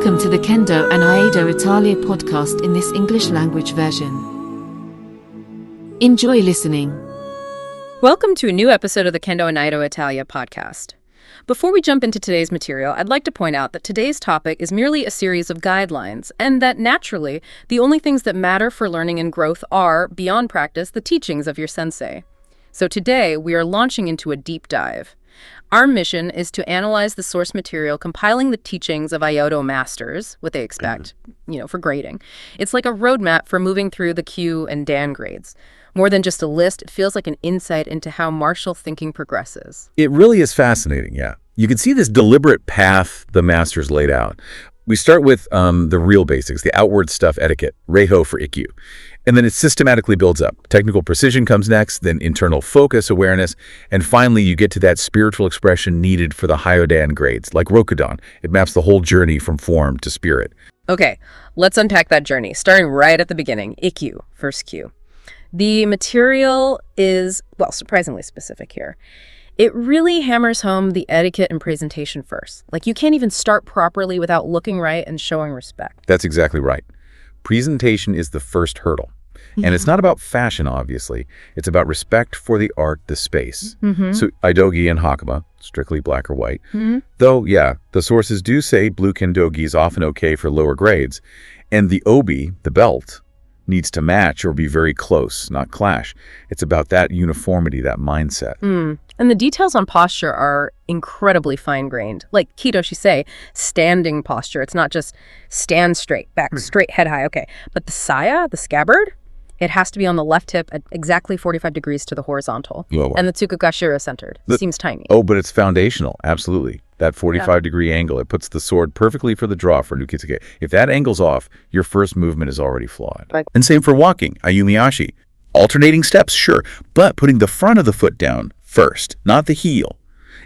Welcome to the Kendo and Iaido Italia podcast in this English language version. Enjoy listening. Welcome to a new episode of the Kendo and Iaido Italia podcast. Before we jump into today's material, I'd like to point out that today's topic is merely a series of guidelines, and that naturally, the only things that matter for learning and growth are, beyond practice, the teachings of your sensei. So today, we are launching into a deep dive. Our mission is to analyze the source material compiling the teachings of Iaido masters, what they expect, for grading. It's like a roadmap for moving through the Ikkyu and Dan grades. More than just a list, it feels like an insight into how martial thinking progresses. It really is fascinating, yeah. You can see this deliberate path the masters laid out. We start with the real basics, the outward stuff, etiquette, reiho for Ikkyu. And then it systematically builds up. Technical precision comes next, then internal focus, awareness, and finally you get to that spiritual expression needed for the Hyodan grades, like Rokudan. It maps the whole journey from form to spirit. Okay, let's unpack that journey, starting right at the beginning. Ikkyu, first Q. The material is, surprisingly specific here. It really hammers home the etiquette and presentation first. Like, you can't even start properly without looking right and showing respect. That's exactly right. Presentation is the first hurdle. And it's not about fashion, obviously. It's about respect for the art, the space. So Aidogi and Hakama, strictly black or white. Though, yeah, the sources do say blue kendogi is often okay for lower grades. And the obi, the belt, needs to match or be very close, not clash. It's about that uniformity, that mindset. And the details on posture are incredibly fine-grained. Like Kidoshi say, standing posture. It's not just stand straight, back straight, head high, okay. But the saya, the scabbard, it has to be on the left hip at exactly 45 degrees to the horizontal. And the tsukugashira centered. Seems tiny. Oh, but it's foundational, absolutely. That 45-degree angle, it puts the sword perfectly for the draw for nukitsuke. If that angle's off, your first movement is already flawed. And same for walking, ayumiashi. Alternating steps, sure, but putting the front of the foot down first, not the heel.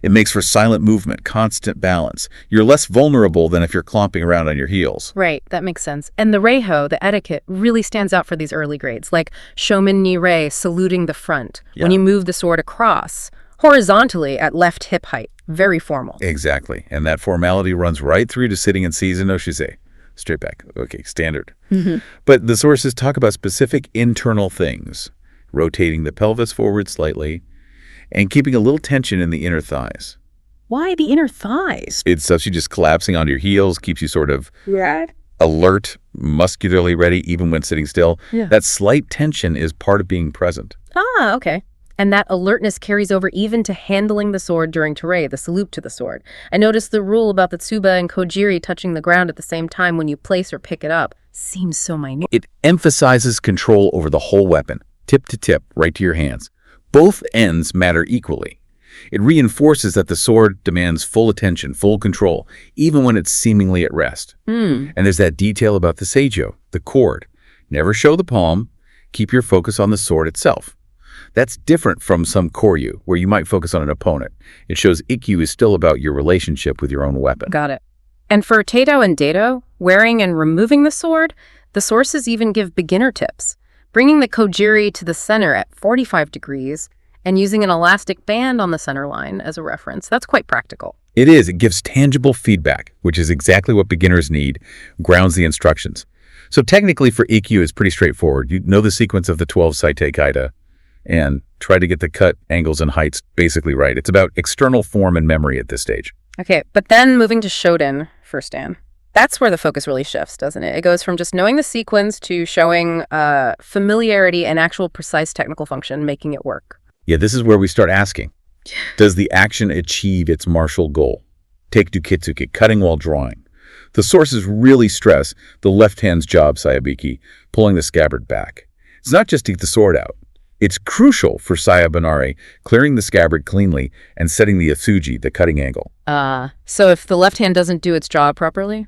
It makes for silent movement, constant balance. You're less vulnerable than if you're clomping around on your heels. Right, that makes sense. And the reiho, the etiquette, really stands out for these early grades, like shomen ni rei, saluting the front, when you move the sword across, horizontally at left hip height. Very formal. Exactly. And that formality runs right through to sitting in seizen no shise. Straight back. Okay, standard. But the sources talk about specific internal things, rotating the pelvis forward slightly, and keeping a little tension in the inner thighs. Why the inner thighs? It stops you just collapsing onto your heels, keeps you sort of alert, muscularly ready, even when sitting still. That slight tension is part of being present. Ah, okay. And that alertness carries over even to handling the sword during terei, the salute to the sword. I noticed the rule about the tsuba and kojiri touching the ground at the same time when you place or pick it up. Seems so minute. It emphasizes control over the whole weapon, tip to tip, right to your hands. Both ends matter equally. It reinforces that the sword demands full attention, full control, even when it's seemingly at rest. And there's that detail about the seijo, the cord. Never show the palm. Keep your focus on the sword itself. That's different from some koryu, where you might focus on an opponent. It shows Ikkyu is still about your relationship with your own weapon. Got it. And for teido and dado, wearing and removing the sword, the sources even give beginner tips. Bringing the kojiri to the center at 45 degrees and using an elastic band on the center line as a reference. That's quite practical. It is. It gives tangible feedback, which is exactly what beginners need, grounds the instructions. So technically for Ikkyu, it's pretty straightforward. You know the sequence of the 12 seitei kata and try to get the cut angles and heights basically right. It's about external form and memory at this stage. Okay, but then moving to shoden, first Dan. That's where the focus really shifts, doesn't it? It goes from just knowing the sequence to showing familiarity and actual precise technical function, making it work. Yeah, this is where we start asking, does the action achieve its martial goal? Take nukitsuke, cutting while drawing. The sources really stress the left hand's job, sayabiki, pulling the scabbard back. It's not just to get the sword out. It's crucial for sayabanare, clearing the scabbard cleanly and setting the atsuji, the cutting angle. So if the left hand doesn't do its job properly?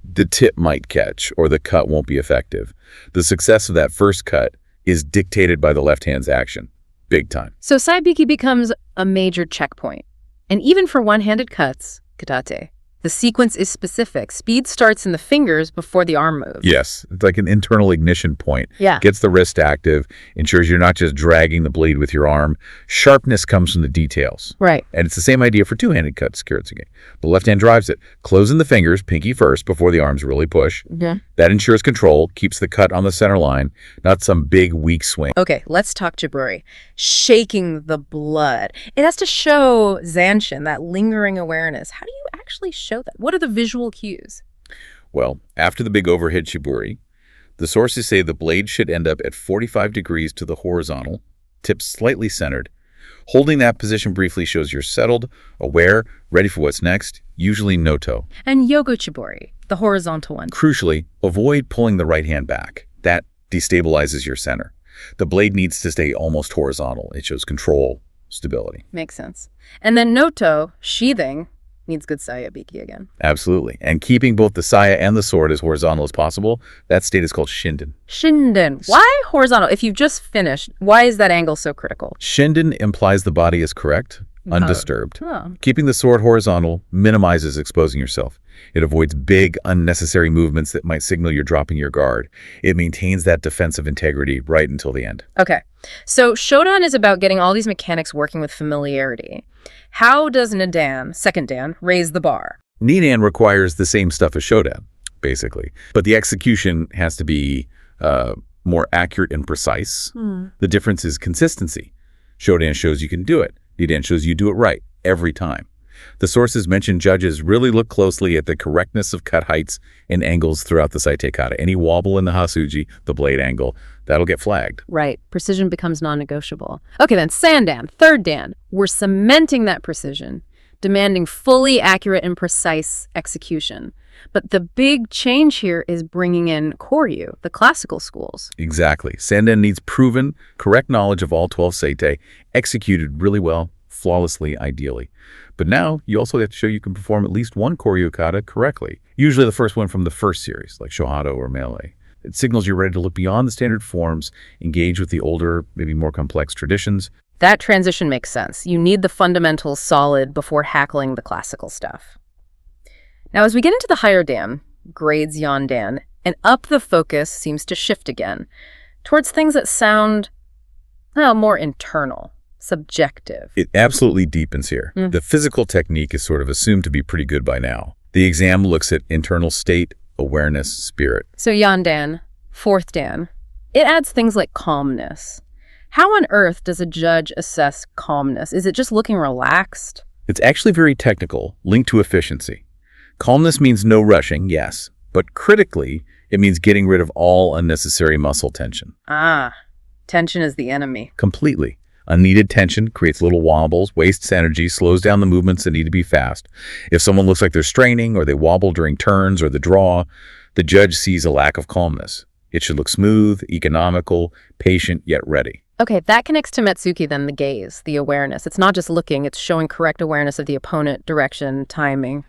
The tip might catch, or the cut won't be effective. The success of that first cut is dictated by the left hand's action. Big time. So saibiki becomes a major checkpoint. And even for one-handed cuts, katate, The sequence is specific. Speed starts in the fingers before the arm moves. Yes, it's like an internal ignition point. Yeah. Gets the wrist active, ensures you're not just dragging the blade with your arm. Sharpness comes from the details. Right. And it's the same idea for two-handed cuts, kihotsuke. The left hand drives it, closing the fingers, pinky first, before the arms really push. Yeah. That ensures control, keeps the cut on the center line, not some big, weak swing. Okay, let's talk jaburi. Shaking the blood. It has to show zanshin, that lingering awareness. How do you actually show that? What are the visual cues? Well, after the big overhead shiburi, the sources say the blade should end up at 45 degrees to the horizontal, tip slightly centered. Holding that position briefly shows you're settled, aware, ready for what's next, usually noto. And yogo chiburi, the horizontal one. Crucially, avoid pulling the right hand back. That destabilizes your center. The blade needs to stay almost horizontal. It shows control, stability. Makes sense. And then noto, sheathing, needs good sayabiki again. Absolutely. And keeping both the saya and the sword as horizontal as possible, that state is called shinden. Shinden. Why horizontal? If you've just finished, why is that angle so critical? Shinden implies the body is correct, undisturbed. Oh. Keeping the sword horizontal minimizes exposing yourself. It avoids big, unnecessary movements that might signal you're dropping your guard. It maintains that defensive integrity right until the end. Okay. So Shodan is about getting all these mechanics working with familiarity. How does Nidan, second Dan, raise the bar? Nidan requires the same stuff as Shodan, basically. But the execution has to be more accurate and precise. The difference is consistency. Shodan shows you can do it. Nidan shows you do it right every time. The sources mention judges really look closely at the correctness of cut heights and angles throughout the seitei kata. Any wobble in the hasuji, the blade angle, that'll get flagged. Right. Precision becomes non-negotiable. Okay, then Sandan, third Dan. We're cementing that precision, demanding fully accurate and precise execution. But the big change here is bringing in koryu, the classical schools. Exactly. Sandan needs proven, correct knowledge of all 12 seitei, executed really well, flawlessly, ideally. But now, you also have to show you can perform at least one koryu kata correctly. Usually the first one from the first series, like shohado or melee. It signals you're ready to look beyond the standard forms, engage with the older, maybe more complex traditions. That transition makes sense. You need the fundamentals solid before hackling the classical stuff. Now, as we get into the higher Dan, grades Yondan, and up the focus seems to shift again, towards things that sound, well, more internal. Subjective. It absolutely deepens here. The physical technique is sort of assumed to be pretty good by now. The exam looks at internal state, awareness, spirit. So Yondan, fourth Dan, it adds things like calmness. How on earth does a judge assess calmness? Is it just looking relaxed? It's actually very technical, linked to efficiency. Calmness means no rushing, yes, but critically, it means getting rid of all unnecessary muscle tension. Ah, tension is the enemy. Completely. Unneeded tension creates little wobbles, wastes energy, slows down the movements that need to be fast. If someone looks like they're straining or they wobble during turns or the draw, the judge sees a lack of calmness. It should look smooth, economical, patient, yet ready. Okay, that connects to metsuke then, the gaze, the awareness. It's not just looking, it's showing correct awareness of the opponent, direction, timing,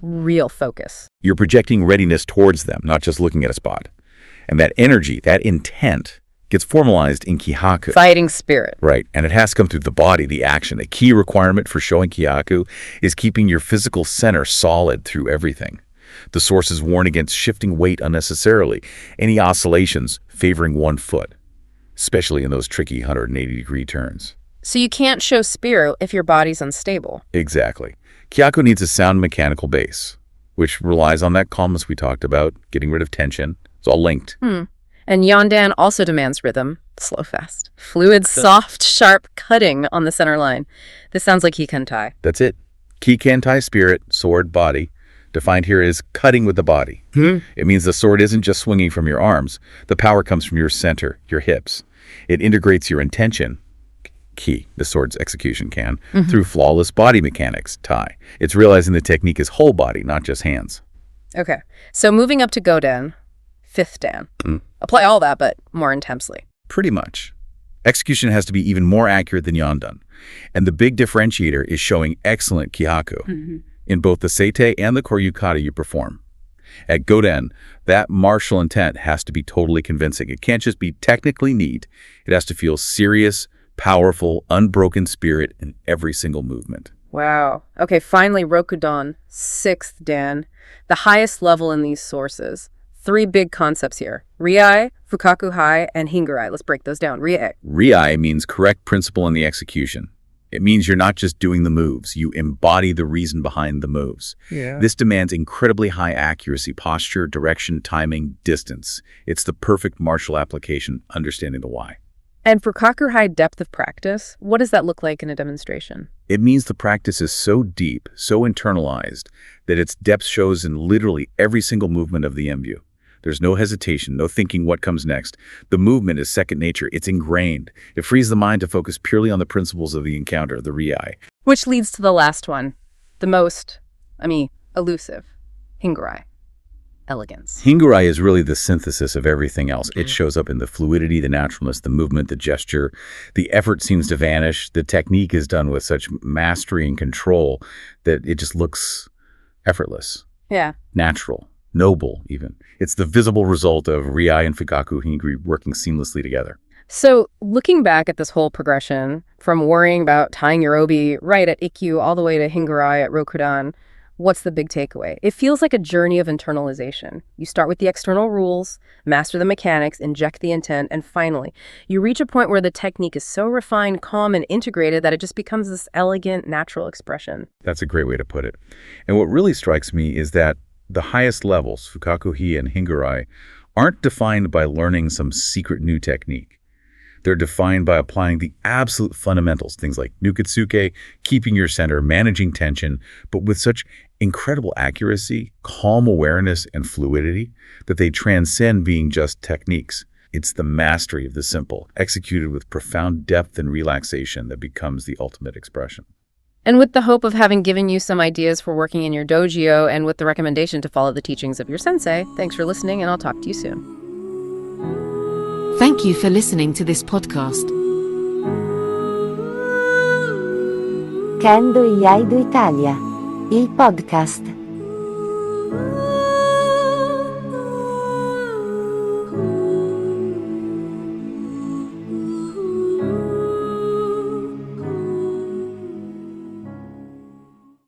real focus. You're projecting readiness towards them, not just looking at a spot. And that energy, that intent, gets formalized in kihaku. Fighting spirit. Right, and it has to come through the body, the action. A key requirement for showing kihaku is keeping your physical center solid through everything. The sources warn against shifting weight unnecessarily, any oscillations favoring one foot, especially in those tricky 180-degree turns. So you can't show spirit if your body's unstable. Exactly. Kihaku needs a sound mechanical base, which relies on that calmness we talked about, getting rid of tension. It's all linked. And Yondan also demands rhythm, slow, fast. Fluid, soft, sharp cutting on the center line. This sounds like Hikantai. That's it. Kikantai spirit, sword, body, defined here as cutting with the body. It means the sword isn't just swinging from your arms. The power comes from your center, your hips. It integrates your intention, ki, the sword's execution can, through flawless body mechanics, tai. It's realizing the technique is whole body, not just hands. Okay, so moving up to Godan, fifth Dan. Apply all that, but more intensely. Pretty much. Execution has to be even more accurate than Yondan. And the big differentiator is showing excellent kihaku in both the seitei and the koryu kata you perform. At Godan, that martial intent has to be totally convincing. It can't just be technically neat. It has to feel serious, powerful, unbroken spirit in every single movement. Wow. Okay, finally, Rokudan, 6th Dan, the highest level in these sources. 3 big concepts here. Riai, fukaku hai, and hingurai. Let's break those down. Riai. Riai means correct principle in the execution. It means you're not just doing the moves, you embody the reason behind the moves. Yeah. This demands incredibly high accuracy, posture, direction, timing, distance. It's the perfect martial application, understanding the why. And for fukaku hai depth of practice, what does that look like in a demonstration? It means the practice is so deep, so internalized, that its depth shows in literally every single movement of the MVU. There's no hesitation, no thinking what comes next. The movement is second nature. It's ingrained. It frees the mind to focus purely on the principles of the encounter, the riai. Which leads to the last one, the most, elusive, hingurai, elegance. Hingurai is really the synthesis of everything else. It shows up in the fluidity, the naturalness, the movement, the gesture. The effort seems to vanish. The technique is done with such mastery and control that it just looks effortless, Yeah. natural, noble even. It's the visible result of riai and fukaku hinguri working seamlessly together. So looking back at this whole progression, from worrying about tying your obi right at Ikkyu all the way to hingurai at Rokudan, what's the big takeaway? It feels like a journey of internalization. You start with the external rules, master the mechanics, inject the intent, and finally, you reach a point where the technique is so refined, calm, and integrated that it just becomes this elegant, natural expression. That's a great way to put it. And what really strikes me is that the highest levels, fukaku-hi and hingurai, aren't defined by learning some secret new technique. They're defined by applying the absolute fundamentals, things like nukitsuke, keeping your center, managing tension, but with such incredible accuracy, calm awareness, and fluidity that they transcend being just techniques. It's the mastery of the simple, executed with profound depth and relaxation, that becomes the ultimate expression. And with the hope of having given you some ideas for working in your dojo and with the recommendation to follow the teachings of your sensei, thanks for listening, and I'll talk to you soon. Thank you for listening to this podcast. Kendo Iaido Italia, il podcast.